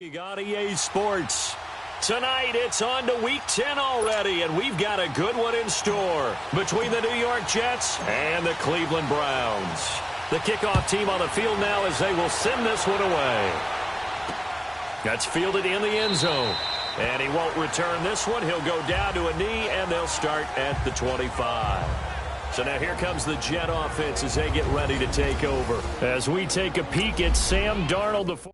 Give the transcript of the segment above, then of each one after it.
You got EA Sports. Tonight, it's on to Week 10 already, and we've got a good one in store between the New York Jets and the Cleveland Browns. The kickoff team on the field now as they will send this one away. That's fielded in the end zone, and he won't return this one. He'll go down to a knee, and they'll start at the 25. So now here comes the Jet offense as they get ready to take over. As we take a peek at Sam Darnold, the first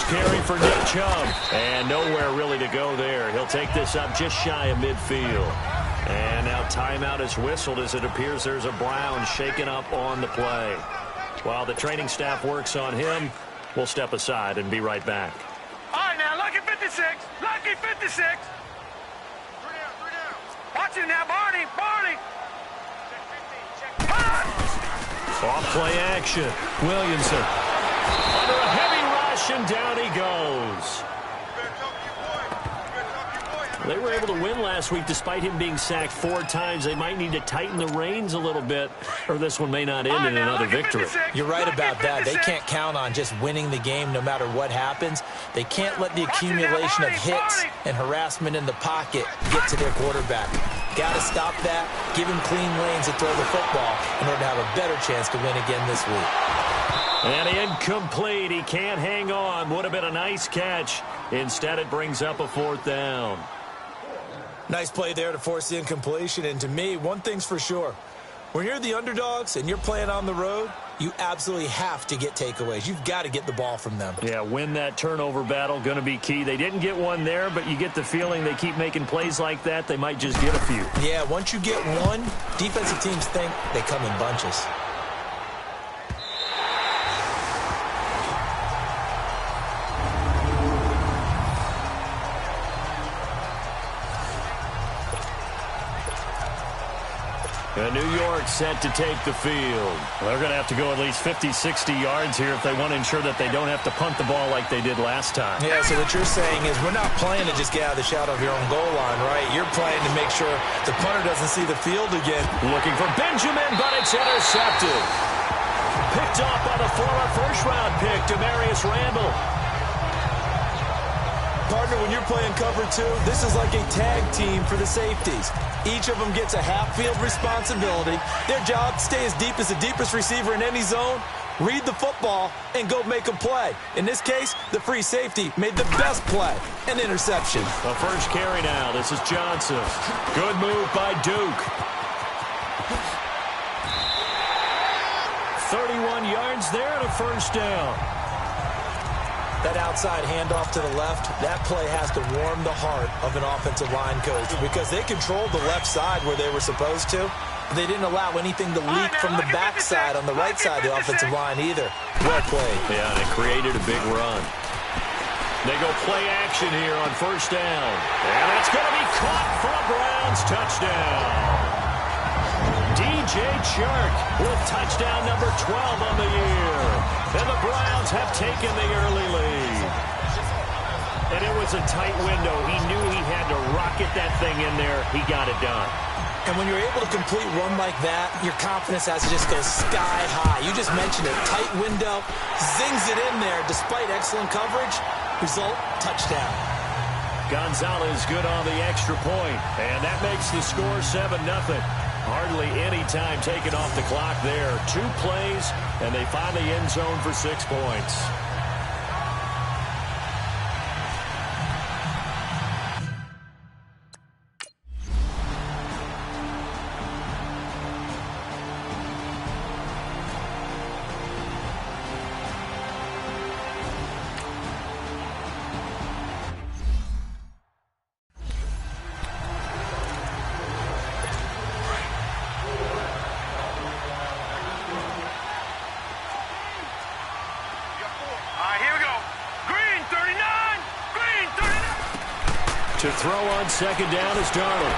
carry for Nick Chubb, and nowhere really to go there. He'll take this up just shy of midfield. And now timeout is whistled as it appears there's a Brown shaken up on the play. While the training staff works on him, we'll step aside and be right back. All right, now, lucky 56. Lucky 56. Three down. Watch him now, Barney. Off play action. Williamson. Under a heavy rush, and down he goes. They were able to win last week despite him being sacked 4 times. They might need to tighten the reins a little bit, or this one may not end in another victory. You're right about that. They can't count on just winning the game no matter what happens. They can't let the accumulation of hits and harassment in the pocket get to their quarterback. Got to stop that, give him clean lanes to throw the football in order to have a better chance to win again this week. And incomplete. He can't hang on. Would have been a nice catch. Instead, it brings up a 4th down. Nice play there to force the incompletion. And to me, one thing's for sure. When you're the underdogs and you're playing on the road, you absolutely have to get takeaways. You've got to get the ball from them. Yeah, win that turnover battle, going to be key. They didn't get one there, but you get the feeling they keep making plays like that, they might just get a few. Yeah, once you get one, defensive teams think they come in bunches. And New York set to take the field. They're going to have to go at least 50, 60 yards here if they want to ensure that they don't have to punt the ball like they did last time. Yeah, so what you're saying is we're not playing to just get out of the shadow of your own goal line, right? You're playing to make sure the punter doesn't see the field again. Looking for Benjamin, but it's intercepted. Picked off by the former first-round pick, Demarius Randall. Partner, when you're playing cover 2, this is like a tag team for the safeties. Each of them gets a half-field responsibility. Their job, stay as deep as the deepest receiver in any zone, read the football, and go make a play. In this case, the free safety made the best play, an interception. The first carry now. This is Johnson. Good move by Duke. 31 yards there and a first down. That outside handoff to the left, that play has to warm the heart of an offensive line coach because they controlled the left side where they were supposed to. They didn't allow anything to leak from the backside on the right side of the offensive line either. Well played. Yeah, and it created a big run. They go play action here on first down. And it's going to be caught for a Browns touchdown. DJ Chark with touchdown number 12 on the year. And the Browns have taken the early lead. And it was a tight window. He knew he had to rocket that thing in there. He got it done. And when you're able to complete run like that, your confidence has to just go sky high. You just mentioned it. Tight window, zings it in there despite excellent coverage. Result, touchdown. Gonzalez good on the extra point. And that makes the score 7-0. Hardly any time taken off the clock there. 2 plays, and they find the end zone for 6 points. To throw on second down is Darnold.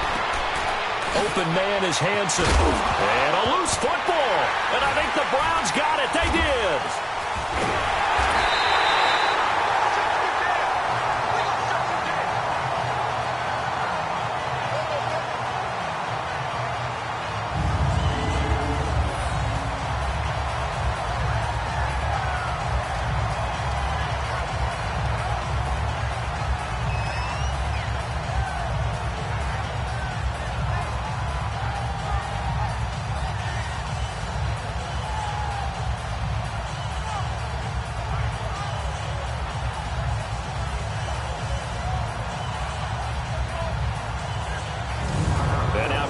Open man is Hansen. And a loose football. And I think the Browns got it. They did.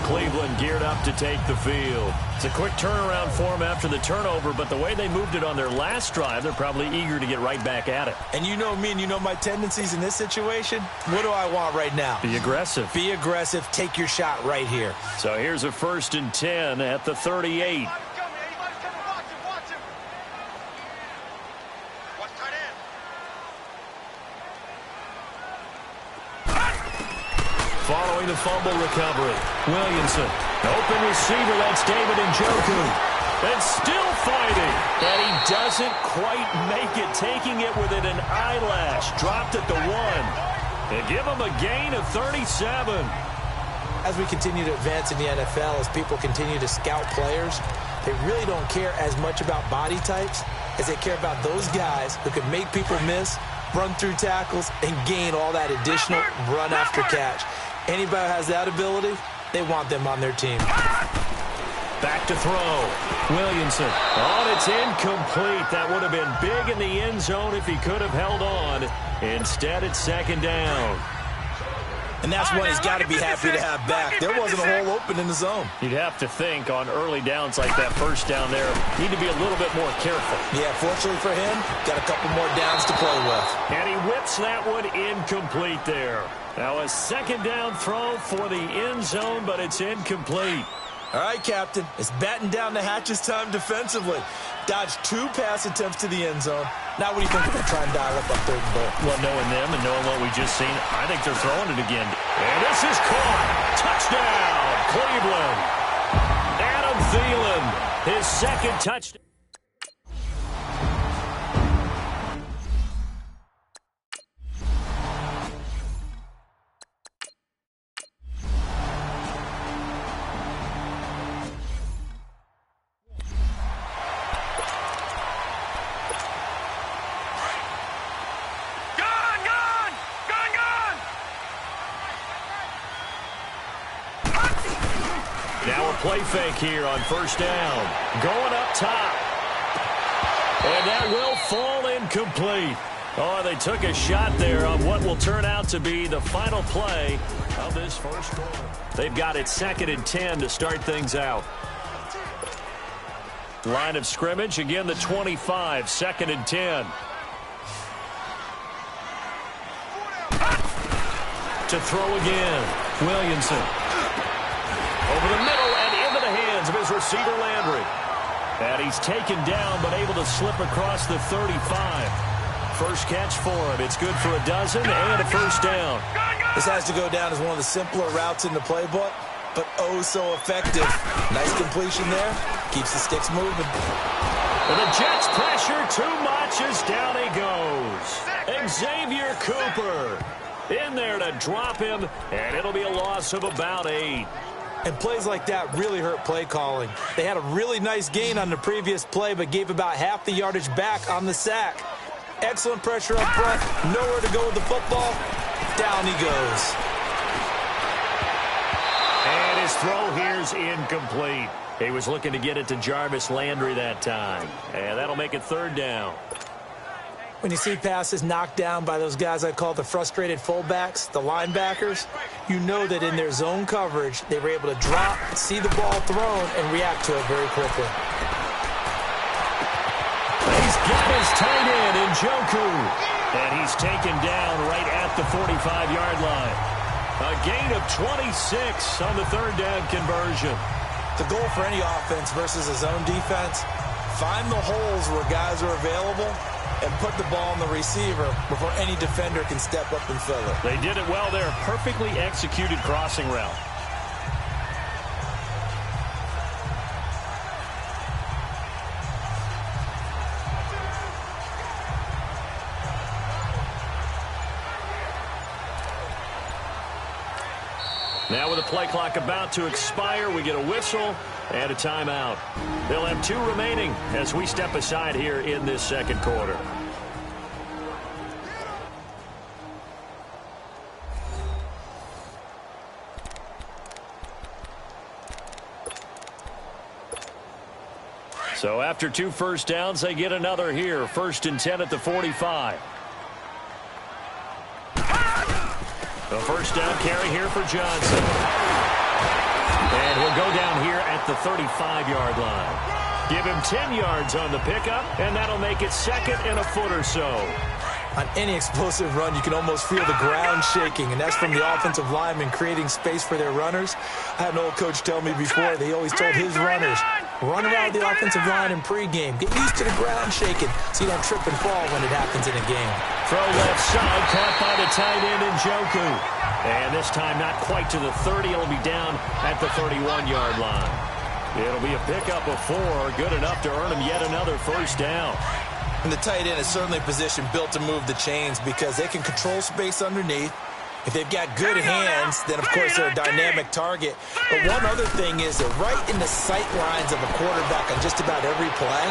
Cleveland geared up to take the field. It's a quick turnaround for them after the turnover, but the way they moved it on their last drive, they're probably eager to get right back at it. And you know me and you know my tendencies in this situation. What do I want right now? Be aggressive. Be aggressive. Take your shot right here. So here's a 1st and 10 at the 38. Following the fumble recovery, Williamson. Open receiver, that's David Njoku. And still fighting. And he doesn't quite make it, taking it within an eyelash. Dropped at the 1. They give him a gain of 37. As we continue to advance in the NFL, as people continue to scout players, they really don't care as much about body types as they care about those guys who can make people miss, run through tackles, and gain all that additional run after catch. Anybody who has that ability, they want them on their team. Back to throw. Williamson. Oh, it's incomplete. That would have been big in the end zone if he could have held on. Instead, it's second down. And that's one he's got to be happy to have back. There wasn't a hole open in the zone. You'd have to think on early downs like that first down there, need to be a little bit more careful. Yeah, fortunately for him, got a couple more downs to play with. And he whips that one incomplete there. Now a second down throw for the end zone, but it's incomplete. All right, Captain, it's batten down the hatches time defensively. Dodged 2 pass attempts to the end zone. Now what do you think they're going to try and dial up on 3rd and goal? Well, knowing them and knowing what we just seen, I think they're throwing it again. And this is caught. Touchdown, Cleveland. Adam Thielen, his 2nd touchdown. Now a play fake here on 1st down. Going up top. And that will fall incomplete. Oh, they took a shot there on what will turn out to be the final play of this first quarter. They've got it 2nd and 10 to start things out. Line of scrimmage, again the 25, 2nd and 10. To throw again, Williamson. Over the middle and into the hands of his receiver, Landry. And he's taken down, but able to slip across the 35. First catch for him. It's good for a dozen and a 1st down. This has to go down as one of the simpler routes in the playbook, but oh so effective. Nice completion there. Keeps the sticks moving. And the Jets pressure too much as down he goes. Xavier Cooper in there to drop him, and it'll be a loss of about 8. And plays like that really hurt play calling. They had a really nice gain on the previous play, but gave about half the yardage back on the sack. Excellent pressure up front. Nowhere to go with the football. Down he goes. And his throw here's incomplete. He was looking to get it to Jarvis Landry that time. And that'll make it 3rd down. When you see passes knocked down by those guys I call the frustrated fullbacks, the linebackers, you know that in their zone coverage, they were able to drop, see the ball thrown, and react to it very quickly. He's got his tight end, Njoku. And he's taken down right at the 45-yard line. A gain of 26 on the 3rd down conversion. The goal for any offense versus a zone defense, find the holes where guys are available and put the ball on the receiver before any defender can step up and fill it. They did it well there. Perfectly executed crossing route. Now with the play clock about to expire, we get a whistle and a timeout. They'll have 2 remaining as we step aside here in this second quarter. So after 2 first downs, they get another here. 1st and 10 at the 45. The first down carry here for Johnson. And he'll go down here at the 35-yard line. Give him 10 yards on the pickup, and that'll make it 2nd and a foot or so. On any explosive run, you can almost feel the ground shaking, and that's from the offensive linemen creating space for their runners. I had an old coach tell me before, they always told his runners, run around the offensive line in pregame. Get used to the ground shaking so you don't trip and fall when it happens in a game. Throw left side, caught by the tight end Njoku. And this time not quite to the 30. It'll be down at the 31-yard line. It'll be a pickup of 4, good enough to earn him yet another first down. And the tight end is certainly a position built to move the chains because they can control space underneath. If they've got good hands, then, of course, they're a dynamic target. But one other thing is they're right in the sight lines of a quarterback on just about every play.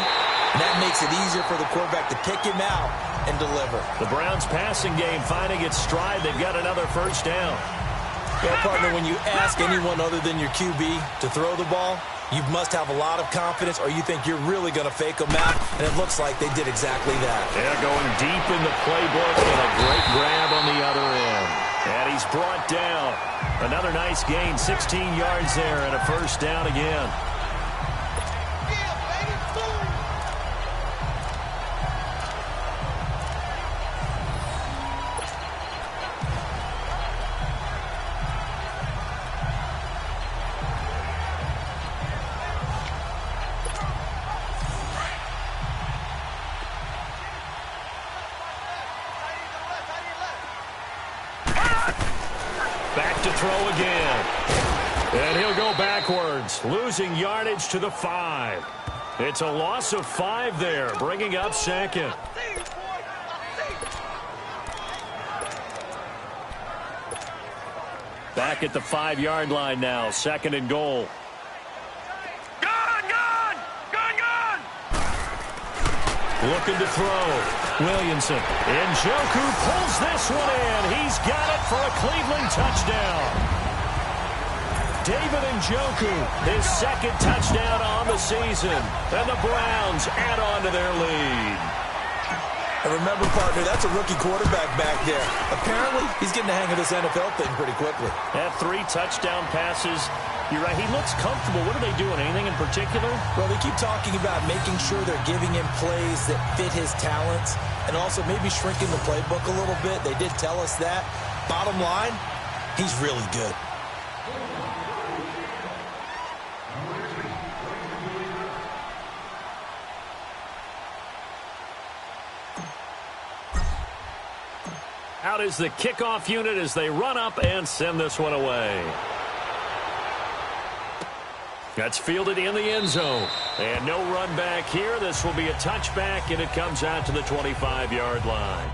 And that makes it easier for the quarterback to pick him out and deliver. The Browns' passing game finding its stride. They've got another first down. Well, partner, when you ask anyone other than your QB to throw the ball, you must have a lot of confidence or you think you're really going to fake them out, and it looks like they did exactly that. They're going deep in the playbook and a great grab on the other end. And he's brought down. Another nice gain, 16 yards there, and a first down again. Back to throw again. And he'll go backwards, losing yardage to the 5. It's a loss of 5 there, bringing up 2nd. Back at the 5-yard line now, 2nd and goal. Looking to throw. Williamson. Njoku pulls this one in. He's got it for a Cleveland touchdown. David Njoku, his 2nd touchdown on the season. And the Browns add on to their lead. And remember, partner, that's a rookie quarterback back there. Apparently, he's getting the hang of this NFL thing pretty quickly. Had 3 touchdown passes. You're right, he looks comfortable. What are they doing? Anything in particular? Well, they keep talking about making sure they're giving him plays that fit his talents and also maybe shrinking the playbook a little bit. They did tell us that. Bottom line, he's really good. Out is the kickoff unit as they run up and send this one away. That's fielded in the end zone. And no run back here. This will be a touchback, and it comes out to the 25-yard line.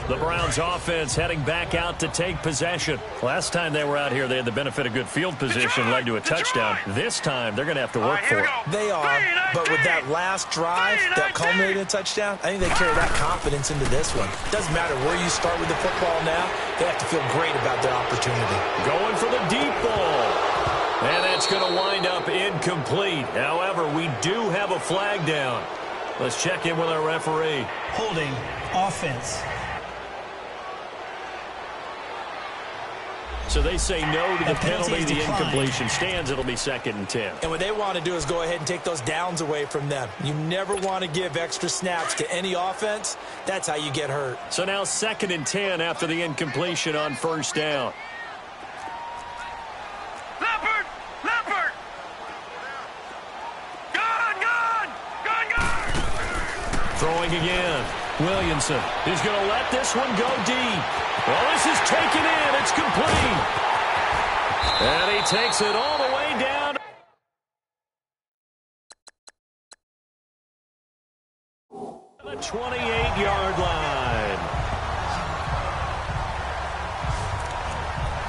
The Browns offense heading back out to take possession. Last time they were out here, they had the benefit of good field position, led to a touchdown. This time, they're going to have to work for it. They are, but with that last drive that culminated in a touchdown, I think they carry that confidence into this one. Doesn't matter where you start with the football now, they have to feel great about their opportunity. Going for the deep ball. And that's going to wind up incomplete. However, we do have a flag down. Let's check in with our referee. Holding offense. So they say no to the penalty. The incompletion stands. It'll be 2nd and 10. And what they want to do is go ahead and take those downs away from them. You never want to give extra snaps to any offense. That's how you get hurt. So now 2nd and 10 after the incompletion on 1st down. Leopard! Leopard! Gone! Gone! Gone! Gone! Throwing again. Williamson is going to let this one go deep. Well, this is taken in. It's complete. And he takes it all the way down. The 28-yard line.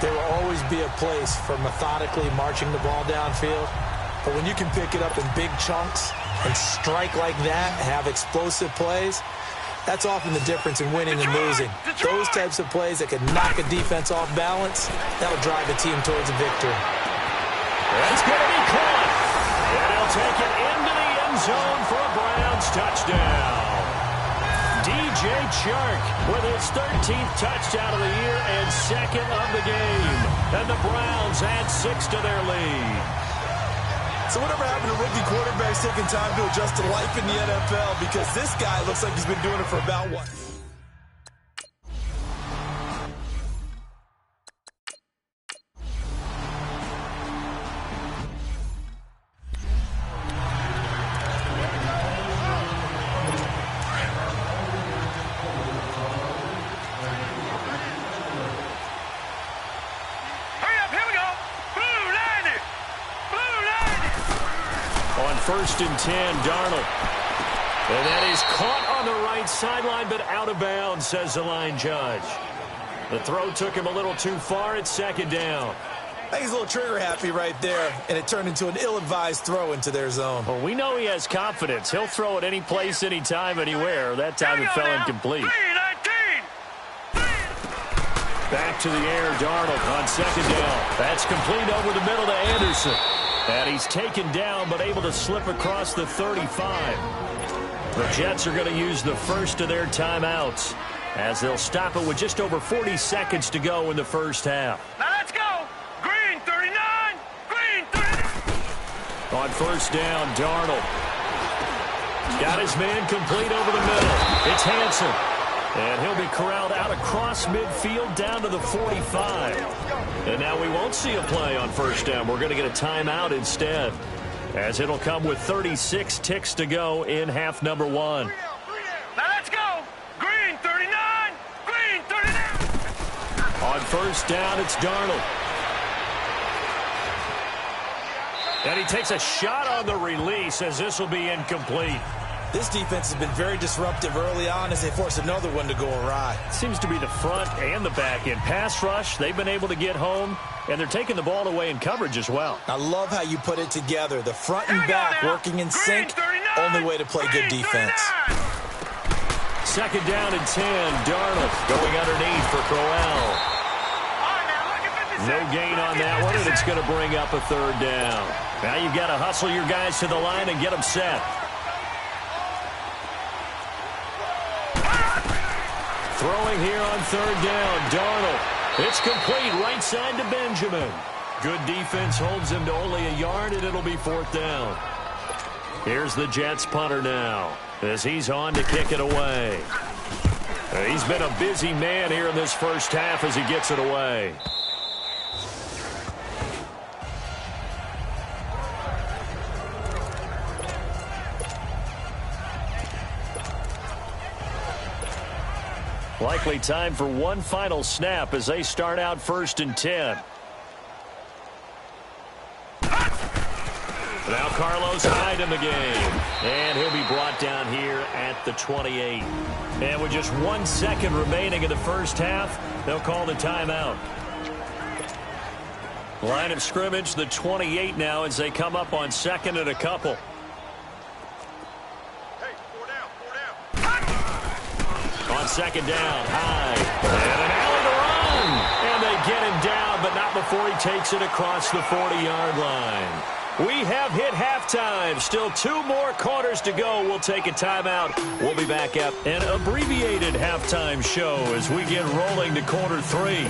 There will always be a place for methodically marching the ball downfield. But when you can pick it up in big chunks and strike like that, have explosive plays, that's often the difference in winning and losing. Those types of plays that can knock a defense off balance, that'll drive a team towards a victory. It's going to be caught. And he'll take it into the end zone for a Browns touchdown. DJ Chark with his 13th touchdown of the year and 2nd of the game. And the Browns add 6 to their lead. So whatever happened to rookie quarterbacks taking time to adjust to life in the NFL? Because this guy looks like he's been doing it for about what? Hurry up, here we go! Blue landed! Blue landed! On 1st and 10, Darnold. And that is caught on the right sideline, but out of bounds, says the line judge. The throw took him a little too far. It's 2nd down. I think he's a little trigger happy right there, and it turned into an ill-advised throw into their zone. Well, we know he has confidence. He'll throw it any place, anytime, anywhere. That time it fell incomplete. 3-19! Back to the air, Darnold on 2nd down. That's complete over the middle to Anderson. And he's taken down, but able to slip across the 35. The Jets are going to use the first of their timeouts as they'll stop it with just over 40 seconds to go in the first half. Now let's go! Green 39! Green 39! On 1st down, Darnold. Got his man complete over the middle. It's Hanson. And he'll be corralled out across midfield down to the 45. And now we won't see a play on 1st down. We're going to get a timeout instead, as it'll come with 36 ticks to go in half number 1. Now let's go! Green 39! Green 39! On 1st down, it's Darnold. And he takes a shot on the release as this will be incomplete. This defense has been very disruptive early on as they force another one to go awry. Seems to be the front and the back end. Pass rush, they've been able to get home, and they're taking the ball away in coverage as well. I love how you put it together. The front and back working in sync, only way to play good defense. 2nd down and 10, Darnold going underneath for Crowell. No gain on that one, and it's going to bring up a 3rd down. Now you've got to hustle your guys to the line and get them set. Throwing here on 3rd down, Darnold. It's complete right side to Benjamin. Good defense holds him to only a yard, and it'll be 4th down. Here's the Jets punter now as he's on to kick it away. He's been a busy man here in this first half as he gets it away. Likely time for one final snap as they start out 1st and 10. Now Carlos Hyde in the game. And he'll be brought down here at the 28. And with just 1 second remaining in the first half, they'll call the timeout. Line of scrimmage, the 28 now as they come up on 2nd and a couple. On 2nd down, Hyde. And an alley to run. And they get him down, but not before he takes it across the 40-yard line. We have hit halftime. Still 2 more quarters to go. We'll take a timeout. We'll be back at an abbreviated halftime show as we get rolling to quarter 3.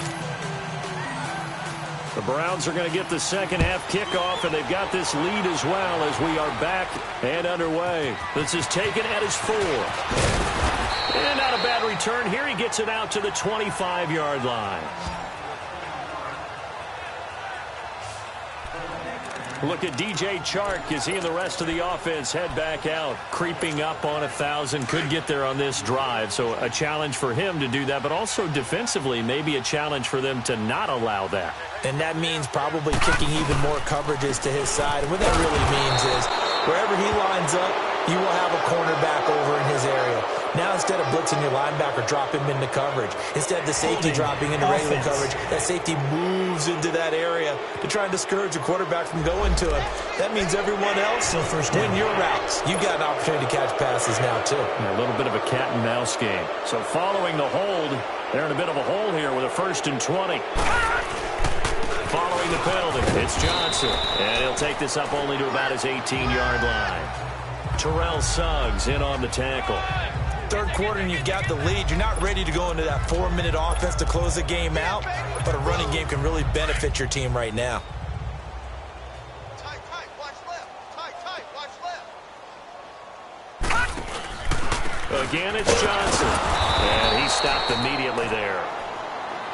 The Browns are going to get the second half kickoff, and they've got this lead as well as we are back and underway. This is taken at his 4. And not a bad return here. He gets it out to the 25-yard line. Look at DJ Chark as he and the rest of the offense head back out, creeping up on 1,000. Could get there on this drive, so a challenge for him to do that, but also defensively maybe a challenge for them to not allow that. And that means probably kicking even more coverages to his side. And what that really means is wherever he lines up, you will have a cornerback over in his area. Now, instead of blitzing your linebacker, drop him into coverage. Instead of the safety dropping into regular coverage, that safety moves into that area to try and discourage the quarterback from going to him. That means everyone else will win your routes. You've got an opportunity to catch passes now, too. A little bit of a cat-and-mouse game. So following the hold, they're in a bit of a hole here with a 1st and 20. Following the penalty, it's Johnson. And he'll take this up only to about his 18-yard line. Terrell Suggs in on the tackle. Third quarter and you've got the lead. You're not ready to go into that 4-minute offense to close the game out, but a running game can really benefit your team right now. Tight, watch left. Tight, watch left. Again, it's Johnson. And he stopped immediately there.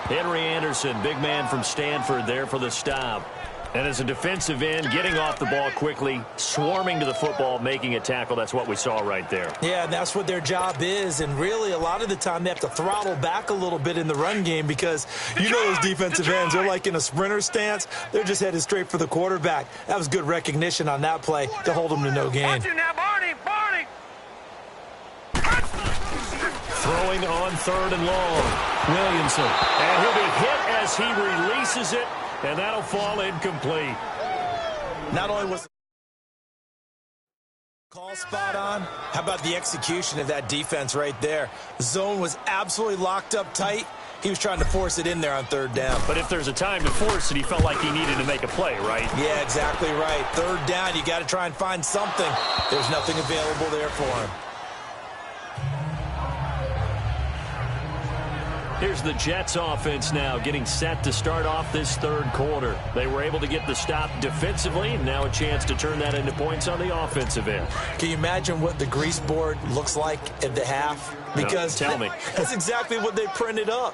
Henry Anderson, big man from Stanford there for the stop. And as a defensive end, getting off the ball quickly, swarming to the football, making a tackle. That's what we saw right there. Yeah, and that's what their job is. And really, a lot of the time, they have to throttle back a little bit in the run game because you know those defensive ends, they're like in a sprinter stance. They're just headed straight for the quarterback. That was good recognition on that play to hold them to no gain. Watch you now, Barney. Throwing on 3rd and long. Williamson. And he'll be hit as he releases it. And that'll fall incomplete. Not only was the call spot on, how about the execution of that defense right there? The zone was absolutely locked up tight. He was trying to force it in there on 3rd down. But if there's a time to force it, he felt like he needed to make a play, right? Yeah, exactly right. 3rd down, you got to try and find something. There's nothing available there for him. Here's the Jets offense now getting set to start off this 3rd quarter. They were able to get the stop defensively, and now a chance to turn that into points on the offensive end. Can you imagine what the grease board looks like at the half? Because no, tell me. That's exactly what they printed up.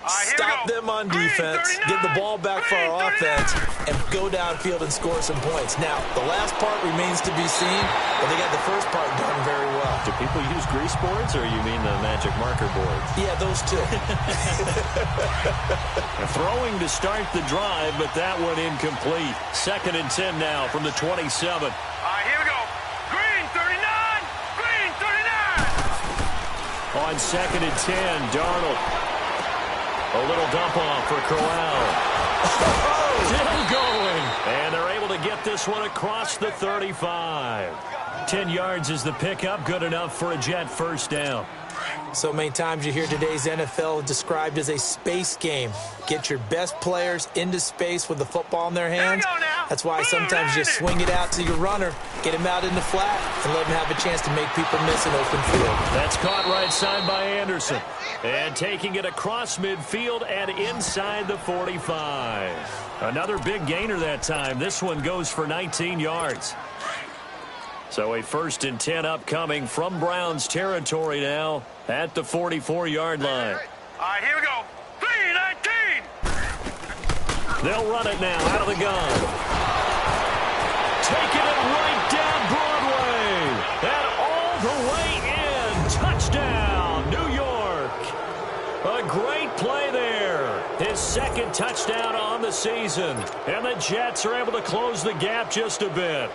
Right, Stop them on defense, get the ball back for our offense, and go downfield and score some points. Now, the last part remains to be seen, but they got the first part done very well. Do people use grease boards, or you mean the magic marker boards? Yeah, those two. Throwing to start the drive, but that one incomplete. 2nd and 10 now from the 27. All right, here we go. Green, 39. Green, 39. On 2nd and 10, Darnold. A little dump off for Corral. Still going. And they're able to get this one across the 35. 10 yards is the pickup. Good enough for a Jet 1st down. So many times you hear today's NFL described as a space game. Get your best players into space with the football in their hands. That's why sometimes you swing it out to your runner, get him out in the flat, and let him have a chance to make people miss an open field. That's caught right side by Anderson. And taking it across midfield and inside the 45. Another big gainer that time. This one goes for 19 yards. So a 1st and 10 upcoming from Browns territory now at the 44-yard line. All right, here we go. 3-19. They'll run it now out of the gun. Taking it right down Broadway. And all the way in. Touchdown, New York. A great play there. His 2nd touchdown on the season. And the Jets are able to close the gap just a bit.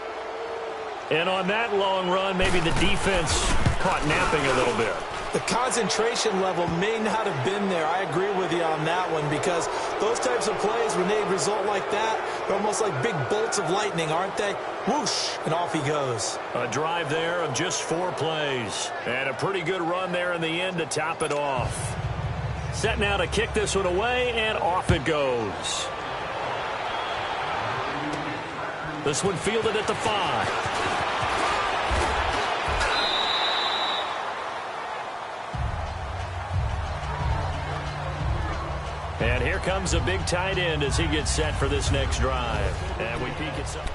And on that long run, maybe the defense caught napping a little bit. The concentration level may not have been there. I agree with you on that one because those types of plays, when they result like that, they're almost like big bolts of lightning, aren't they? Whoosh, and off he goes. A drive there of just 4 plays. And a pretty good run there in the end to top it off. Set now to kick this one away, and off it goes. This one fielded at the 5. And here comes a big tight end as he gets set for this next drive. And we peek at some.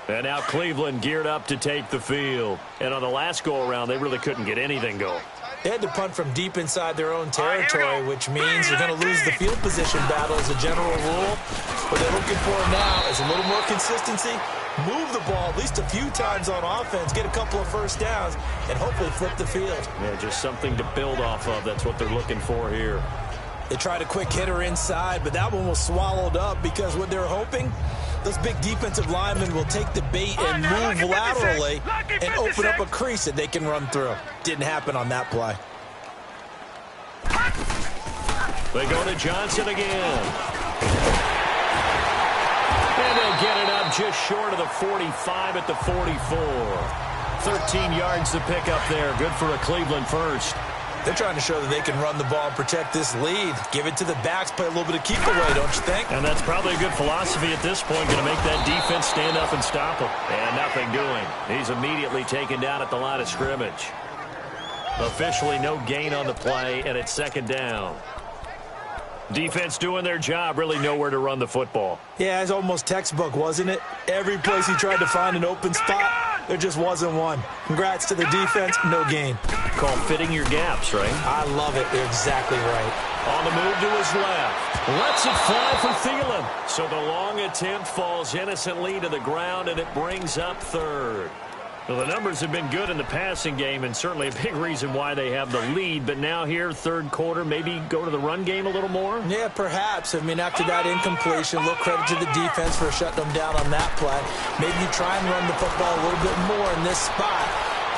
And now Cleveland geared up to take the field. And on the last go-around, they really couldn't get anything going. They had to punt from deep inside their own territory, which means you're going to lose the field position battle as a general rule. What they're looking for now is a little more consistency, move the ball at least a few times on offense, get a couple of first downs, and hopefully flip the field. Yeah, just something to build off of. That's what they're looking for here. They tried a quick hitter inside, but that one was swallowed up because what they're hoping, those big defensive linemen will take the bait and move laterally and open up a crease that they can run through. Didn't happen on that play. They go to Johnson again. And they'll get it up just short of the 45 at the 44. 13 yards to pick up there. Good for a Cleveland first. They're trying to show that they can run the ball and protect this lead. Give it to the backs, play a little bit of keep away, don't you think? And that's probably a good philosophy at this point, going to make that defense stand up and stop him. And nothing doing. He's immediately taken down at the line of scrimmage. Officially no gain on the play, and it's second down. Defense doing their job, really nowhere to run the football. Yeah, it's almost textbook, wasn't it? Every place he tried to find an open spot, there just wasn't one. Congrats to the defense, no gain. Called fitting your gaps, right? I love it. You're exactly right. On the move to his left. Lets it fly for Thielen. So the long attempt falls innocently to the ground, and it brings up third. Well, the numbers have been good in the passing game, and certainly a big reason why they have the lead. But now here, third quarter, maybe go to the run game a little more? Yeah, perhaps. I mean, after that incompletion, a little credit to the defense for shutting them down on that play. Maybe you try and run the football a little bit more in this spot.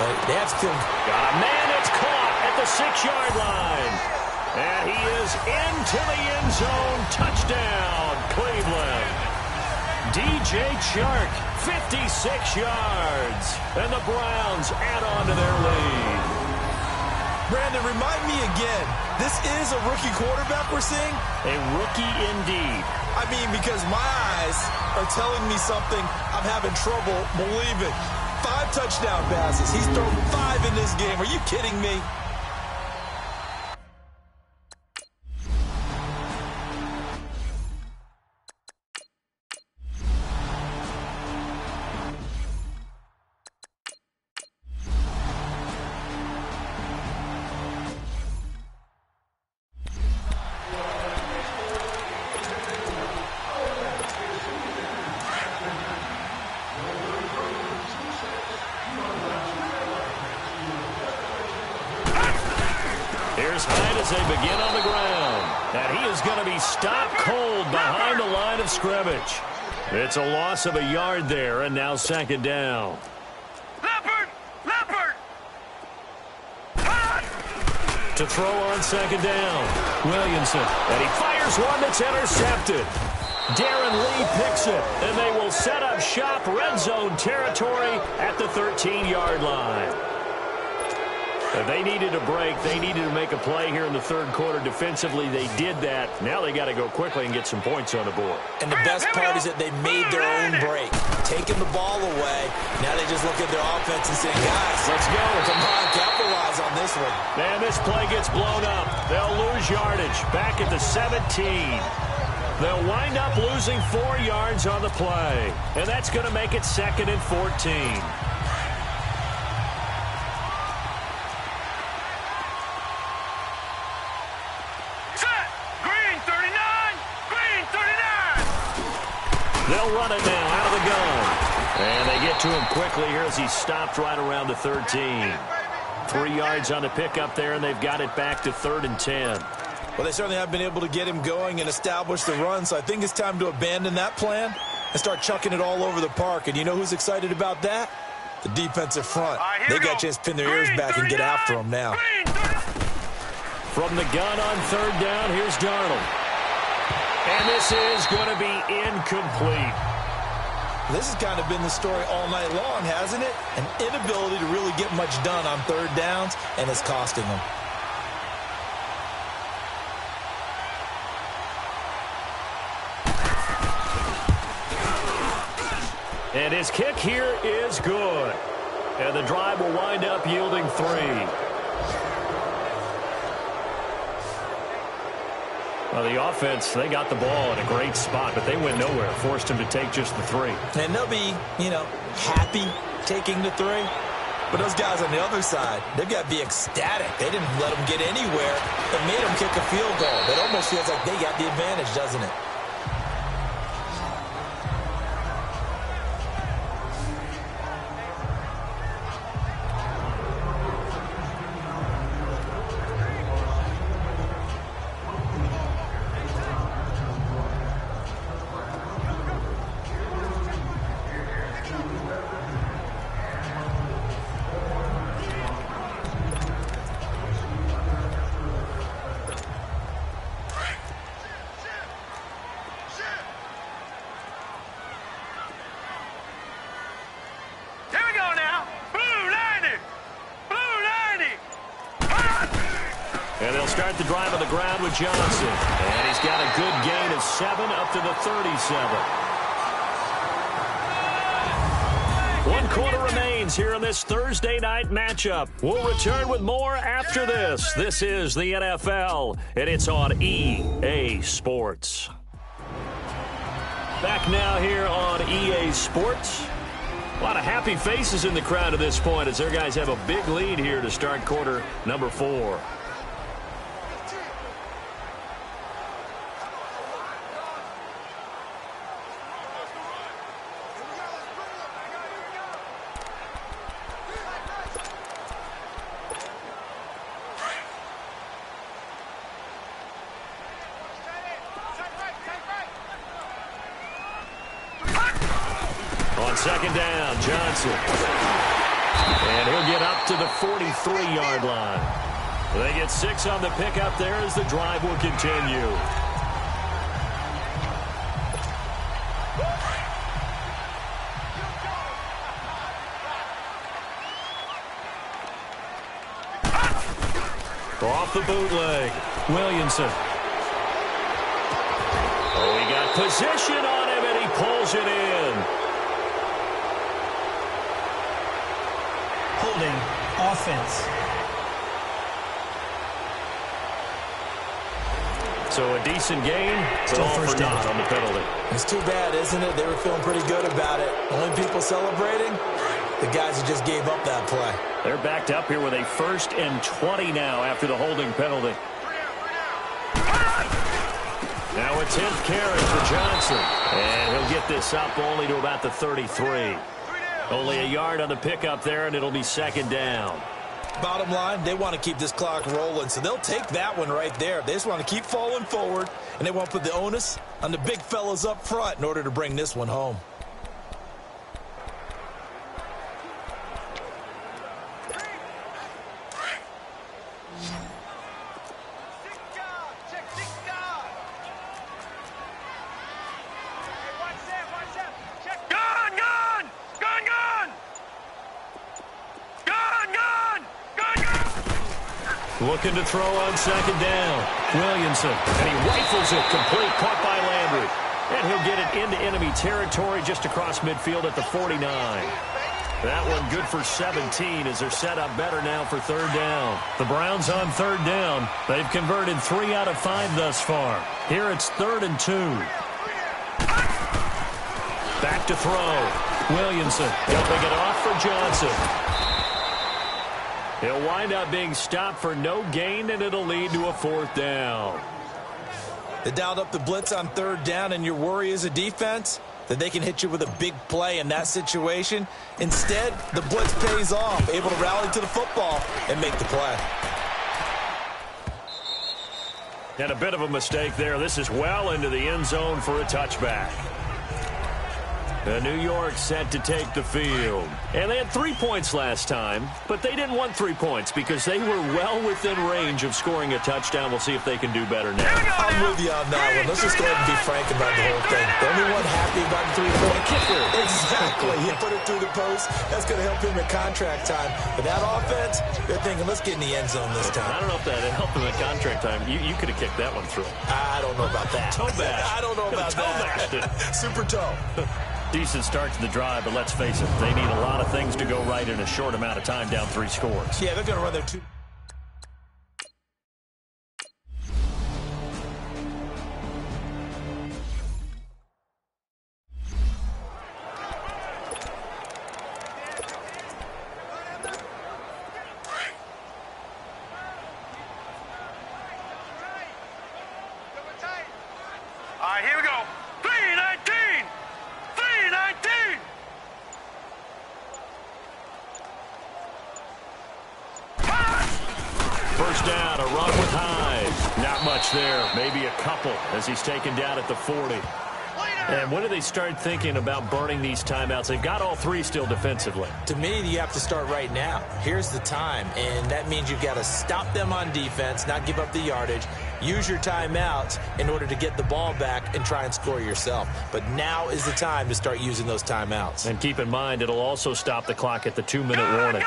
But they have to. Got a man, it's caught at the 6-yard line. And he is into the end zone. Touchdown, Cleveland. DJ Chark, 56 yards. And the Browns add on to their lead. Brandon, remind me again, this is a rookie quarterback we're seeing? A rookie indeed. I mean, because my eyes are telling me something I'm having trouble believing. 5 touchdown passes. He's thrown 5 in this game. Are you kidding me? Here's Hyde as they begin on the ground. And he is going to be stopped cold behind the line of scrimmage. It's a loss of a yard there, and now second down. Leopard! Leopard! To throw on second down, Williamson. And he fires one that's intercepted. Darren Lee picks it, and they will set up shop red zone territory at the 13-yard line. They needed a break. They needed to make a play here in the third quarter. Defensively, they did that. Now they got to go quickly and get some points on the board. And the best part is that they made their own break. Taking the ball away. Now they just look at their offense and say, guys, let's go. Come on, capitalize on this one. And this play gets blown up. They'll lose yardage back at the 17. They'll wind up losing 4 yards on the play. And that's going to make it 2nd and 14. They'll run it now out of the gun. And they get to him quickly here as he stopped right around the 13. 3 yards on the pickup there, and they've got it back to 3rd and 10. Well, they certainly have been able to get him going and establish the run, so I think it's time to abandon that plan and start chucking it all over the park. And you know who's excited about that? The defensive front. They got a chance to pin their ears back and get after him now. From the gun on 3rd down, here's Darnold. And this is going to be incomplete. This has kind of been the story all night long, hasn't it? An inability to really get much done on 3rd downs, and it's costing them. And And his kick here is good. And the drive will wind up yielding 3. Well, the offense, they got the ball in a great spot, but they went nowhere. Forced him to take just the 3. And they'll be, happy taking the 3. But those guys on the other side, they've got to be ecstatic. They didn't let them get anywhere and made them kick a field goal. It almost feels like they got the advantage, doesn't it? And they'll start the drive on the ground with Johnson. And he's got a good gain of 7 up to the 37. 1 quarter remains here in this Thursday night matchup. We'll return with more after this. This is the NFL, and it's on EA Sports. Back now here on EA Sports. A lot of happy faces in the crowd at this point as their guys have a big lead here to start quarter number 4. Second down, Johnson. And he'll get up to the 43-yard line. They get 6 on the pickup there as the drive will continue. Off the bootleg, Williamson. Oh, he got position on him, and he pulls it in. Holding offense. So a decent gain, but all for naught on the penalty. It's too bad, isn't it? They were feeling pretty good about it. Only people celebrating, the guys who just gave up that play. They're backed up here with a 1st and 20 now after the holding penalty. Now a 10th carry for Johnson. And he'll get this up only to about the 33. Only a yard on the pickup there, and it'll be 2nd down. Bottom line, they want to keep this clock rolling, so they'll take that one right there. They just want to keep falling forward, and they want to put the onus on the big fellas up front in order to bring this one home. Looking to throw on 2nd down. Williamson. And he rifles it complete. Caught by Landry. And he'll get it into enemy territory just across midfield at the 49. That one good for 17 as they're set up better now for 3rd down. The Browns on 3rd down. They've converted 3 out of 5 thus far. Here it's 3rd and 2. Back to throw. Williamson helping it off for Johnson. He'll wind up being stopped for no gain, and it'll lead to a 4th down. They dialed up the blitz on 3rd down, and your worry as a defense that they can hit you with a big play in that situation. Instead, the blitz pays off, able to rally to the football and make the play. And a bit of a mistake there. This is well into the end zone for a touchback. New York set to take the field. And they had 3 points last time, but they didn't want 3 points because they were well within range of scoring a touchdown. We'll see if they can do better now. I'm with you on that one. Let's just go ahead and be frank about the whole thing. The only one happy about the 3-point kicker. Exactly. He put it through the post. That's going to help him at contract time. But that offense, they're thinking, let's get in the end zone this time. I don't know if that helped him at contract time. You could have kicked that one through. I don't know about that. Toe bash. I don't know about that. Toe bashed it. Super toe. Decent start to the drive, but let's face it, they need a lot of things to go right in a short amount of time down 3 scores. Yeah, they're going to run their 2. All right, here we go. 3-19! 3-19! First down, a run with Hyde. Not much there, maybe a couple as he's taken down at the 40. And when do they start thinking about burning these timeouts? They've got all 3 still defensively. To me, you have to start right now. Here's the time, and that means you've got to stop them on defense, not give up the yardage, use your timeouts in order to get the ball back and try and score yourself. But now is the time to start using those timeouts. And keep in mind, it'll also stop the clock at the 2-minute warning.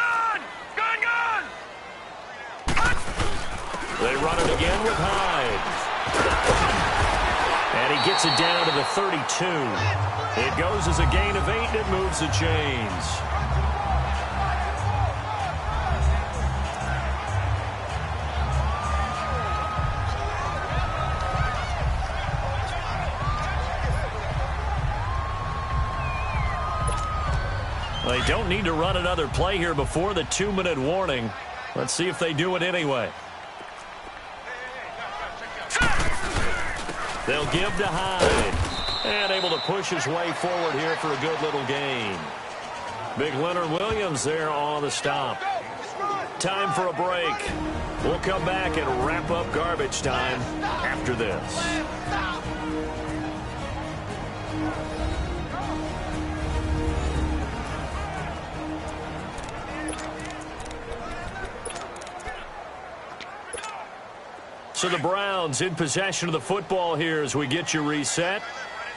Gun! They run it again with Hyde. And he gets it down to the 32. It goes as a gain of 8, and it moves the chains. They don't need to run another play here before the 2-minute warning. Let's see if they do it anyway. They'll give to Hyde. And able to push his way forward here for a good little gain. Big Leonard Williams there on the stop. Time for a break. We'll come back and wrap up garbage time after this. So the Browns in possession of the football here as we get you reset.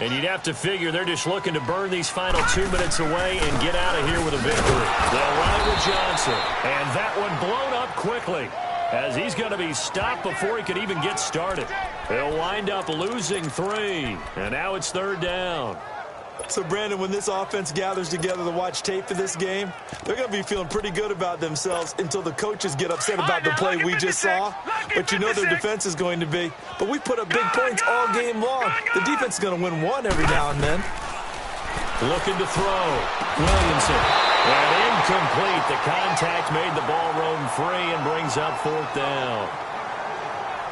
And you'd have to figure they're just looking to burn these final 2 minutes away and get out of here with a victory. They'll run it with Johnson. And that one blown up quickly as he's going to be stopped before he could even get started. They'll wind up losing 3. And now it's 3rd down. So, Brandon, when this offense gathers together to watch tape for this game, they're going to be feeling pretty good about themselves until the coaches get upset about the play we just saw. But you know their defense is going to be. But we put up big points all game long. The defense is going to win one every now and then. Looking to throw. Williamson. And incomplete. The contact made the ball roam free and brings up 4th down.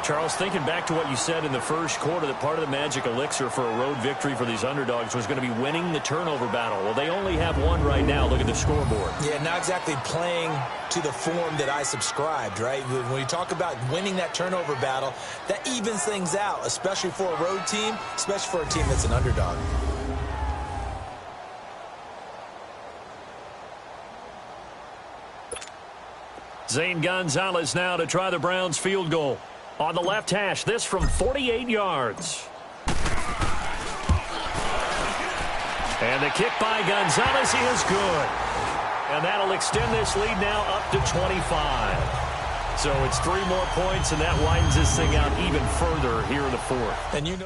Charles, thinking back to what you said in the first quarter, that part of the magic elixir for a road victory for these underdogs was going to be winning the turnover battle. Well, they only have one right now. Look at the scoreboard. Yeah, not exactly playing to the form that I subscribed, right? When you talk about winning that turnover battle, that evens things out, especially for a road team, especially for a team that's an underdog. Zane Gonzalez now to try the Browns field goal. On the left hash, this from 48 yards. And the kick by Gonzalez is good. And that'll extend this lead now up to 25. So it's 3 more points, and that widens this thing out even further here in the 4th. And you know...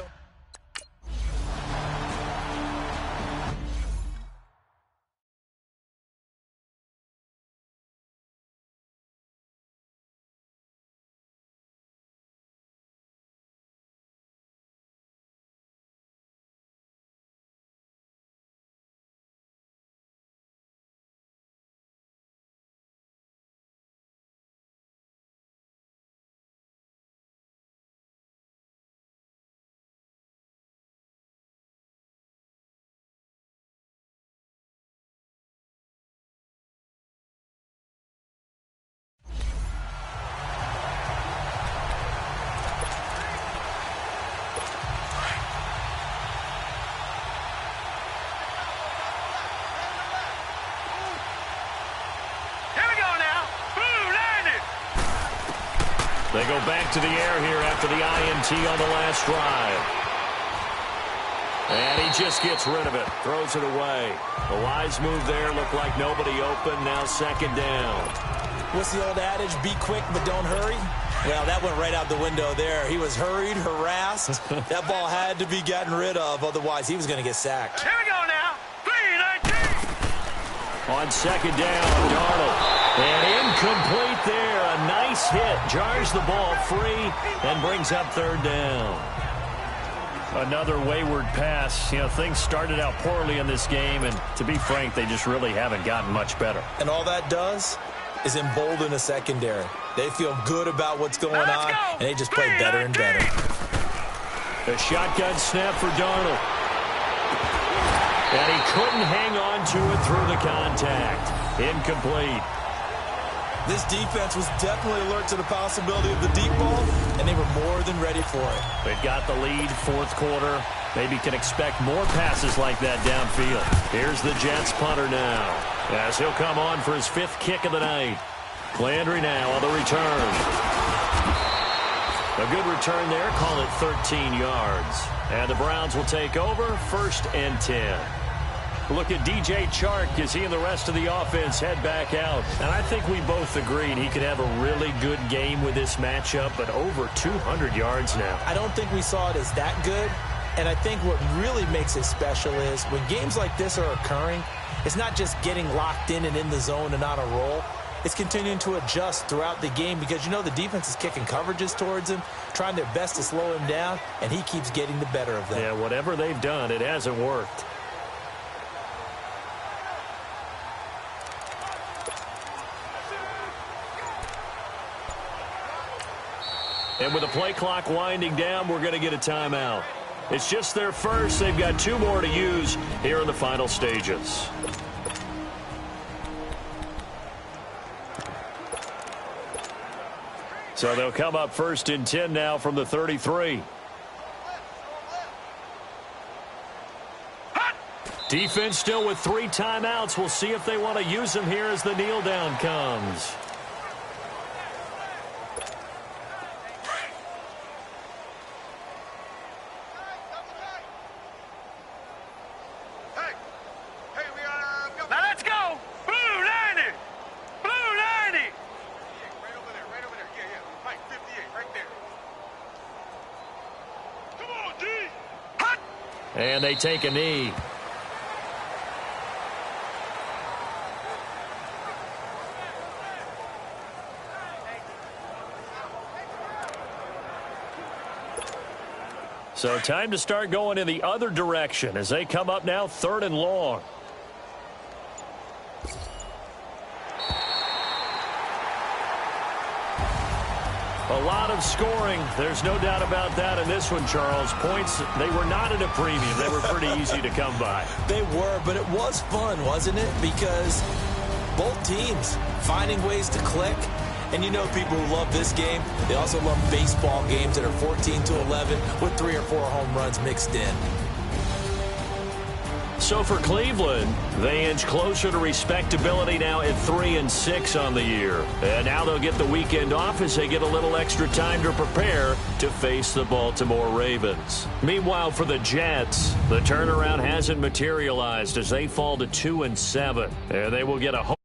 They go back to the air here after the INT on the last drive. And he just gets rid of it. Throws it away. The wise move there. Looked like nobody open. Now 2nd down. What's the old adage? Be quick, but don't hurry. Well, that went right out the window there. He was hurried, harassed. That ball had to be gotten rid of. Otherwise, he was going to get sacked. Here we go now. On second down, Darnold. And incomplete there. A nice hit. Jars the ball free and brings up third down. Another wayward pass. You know, things started out poorly in this game, and to be frank, they just really haven't gotten much better. And all that does is embolden a secondary. They feel good about what's going on, and they just play better and better. A shotgun snap for Darnold. And he couldn't hang on to it through the contact. Incomplete. This defense was definitely alert to the possibility of the deep ball, and they were more than ready for it. They've got the lead, fourth quarter. Maybe can expect more passes like that downfield. Here's the Jets punter now, as he'll come on for his fifth kick of the night. Landry now on the return. A good return there. Call it 13 yards. And the Browns will take over, 1st and 10. Look at DJ Chark as he and the rest of the offense head back out. And I think we both agreed he could have a really good game with this matchup, but over 200 yards now. I don't think we saw it as that good. And I think what really makes it special is when games like this are occurring, it's not just getting locked in and in the zone and on a roll. It's continuing to adjust throughout the game because, you know, the defense is kicking coverages towards him, trying their best to slow him down, and he keeps getting the better of them. Yeah, whatever they've done, it hasn't worked. And with the play clock winding down, we're going to get a timeout. It's just their first. They've got 2 more to use here in the final stages. So they'll come up 1st and 10 now from the 33. Defense still with 3 timeouts. We'll see if they want to use them here as the kneel down comes. And they take a knee. So time to start going in the other direction as they come up now 3rd and long. A lot of scoring. There's no doubt about that in this one, Charles. Points, they were not at a premium. They were pretty easy to come by. They were, but it was fun, wasn't it? Because both teams finding ways to click. And you know people who love this game, they also love baseball games that are 14-11 with 3 or 4 home runs mixed in. So for Cleveland, they inch closer to respectability now at 3-6 on the year. And now they'll get the weekend off as they get a little extra time to prepare to face the Baltimore Ravens. Meanwhile, for the Jets, the turnaround hasn't materialized as they fall to 2-7. And they will get a home